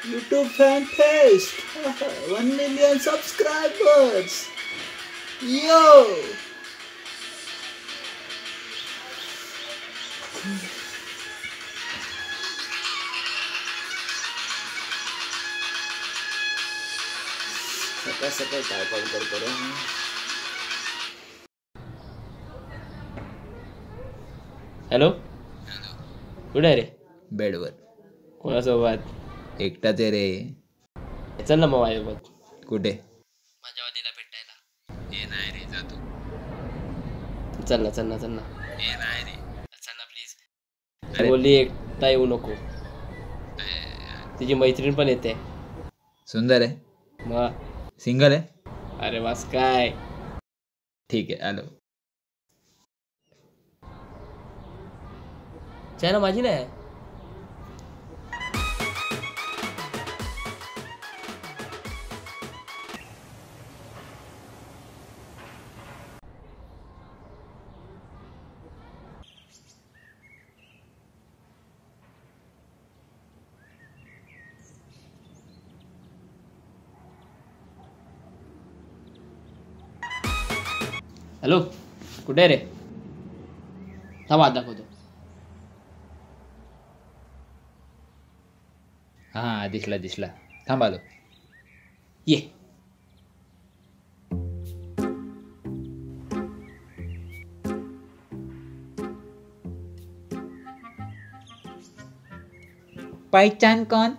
YouTube fan fest. 1 million subscribers. Yo. सकाळ सकाळ काय कॉल करतो रे. हॅलो कुठे आहे रे? बेडवर. कोणासोबत? एकटाच आहे रे. चल ना मग माझ्यासोबत. कुठे? माझ्या वादीला भेटायला. ये नाही रे, जा तू. चल ना चल ना चल ना. ये नाही रे. चल ना प्लीज. ती बोलली एकटा येऊ नको. तिची मैत्रीण पण येते. सुंदर आहे. मग सिंगल आहे. अरे बस काय. ठीक आहे, आलो. चाय ना माझी नाही. हॅलो कुठे आहे रे? थांब आत दाखवतो. हा दिसला दिसला. थांब आलो. ये. पहचान कौन?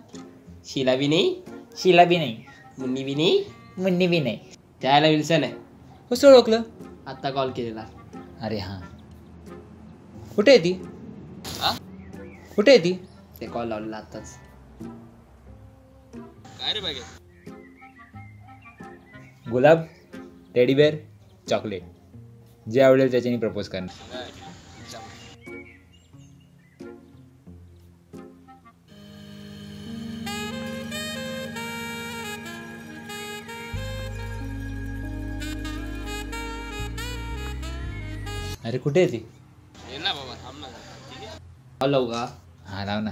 शीला भी नाही, शीला भी नाही, मुन्नी भी नाही, मुन्नी भी नाही. त्याला विल्सन आहे. कसं ओळखलं? आत्ता कॉल केलेला. अरे हा. कुठे आहे ती? कुठे आहे ती? ते कॉल लावलेला आत्ताच. काय रे बागे? गुलाब, टेडी बेअर, चॉकलेट. जे आवडेल त्याच्याने प्रपोज करणार. अरे कुठे आहे ती? ना बाबा थांब ना. कॉल लावू का? हा लाव ना.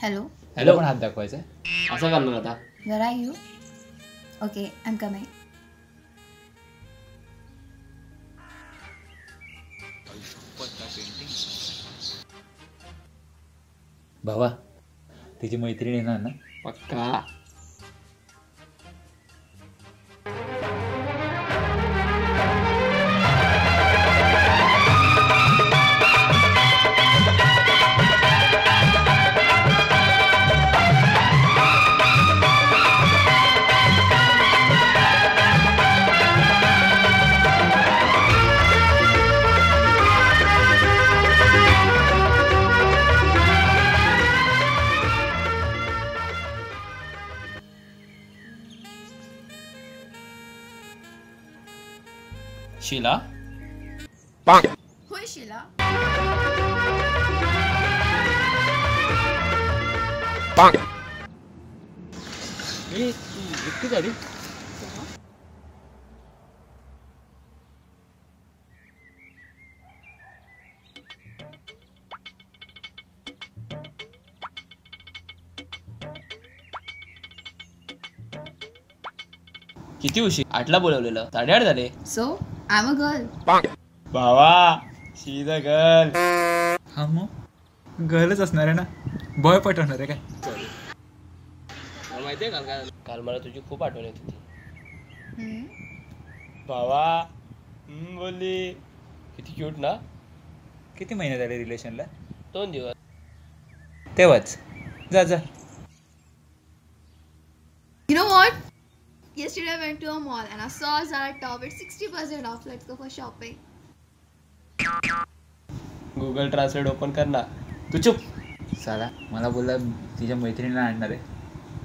Hello, hello. पण हात दाखवायचा. असं करणार आता? where are you? Okay, I'm coming. भावा, तिची मैत्रीण येणार ना? पक्का. शीला. Who is Sheila? ए तू एकटी झाली? किती उशीर? 8ला बोलवलेलं, 8:30 झाले. So, I'm a girl. भावा शी द गर्ल. हा मग गर्लच असणार आहे ना. बॉय पटवणार आहे काय? माहितीये काल मला तुझी खूप आठवण येत होती. Hmm? भावा बोलली. किती क्यूट ना. किती महिने झाले रिलेशनला? 2 दिवस. तेव्हाच. जा जा. You know what? Yesterday I went to a mall and I saw Zara top at 60% off. Let's go for shopping. Google translate open कर ना. तू चुप. साला मला बोलला तिच्या मैत्रिणीला आणणार आहे.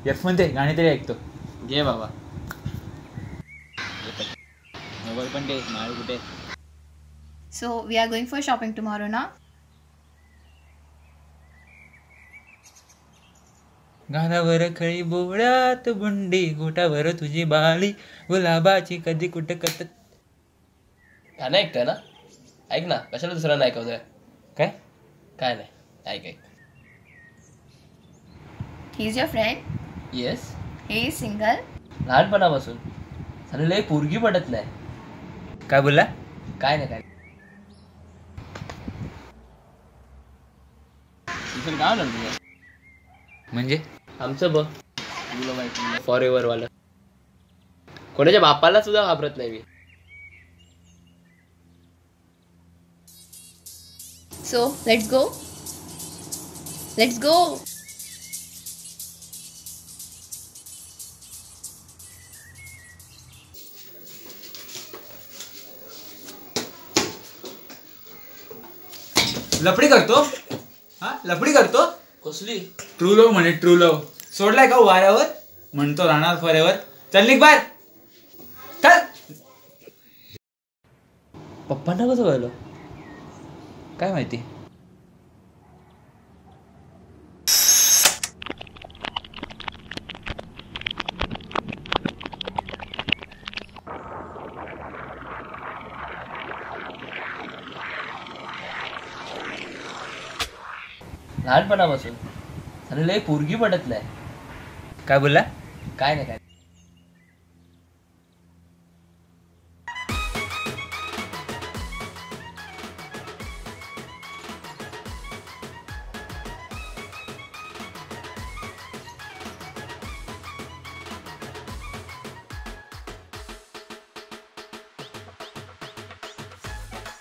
इयरफोन दे, गाणी तरी ऐकतो. घे बाबा. मोबाईल पण दे. माल कुठे? So, we are going for shopping tomorrow, na? गालावर खळी बोळ्यात बुंडी, गोटावर तुझी बाळी, गुलाबाची कधी कुठं कत. गाणं ऐकतोय ना? ऐक ना, कशाला दुसऱ्यांना ऐकवतोय? काय? काय नाही, ऐक ऐक. He is your friend? Yes, He is single? लहानपणापासून झालेलं एक पोरगी पडत नाही. काय बोलला? काय नाही काय नाही. दुसरं काय होणार तुला? म्हणजे आमचं बघ, तुला माहिती फॉर एव्हर वाला. कोणाच्या बापाला सुद्धा घाबरत नाही मी. So, let's go. Let's go. लफडी करतो? हा लफडी करतो? कसली? ट्रू लव्ह म्हणे ट्रू लव्ह. सोडलाय का वाऱ्यावर? म्हणतो राहणार फॉरेवर. चल निघ बाहेर. चल. पप्पांना कसं कळलं? काय माहिती? लहानपणापासून झालेलं एक पोरगी पडत नाही. काय बोलला? काय नाही काय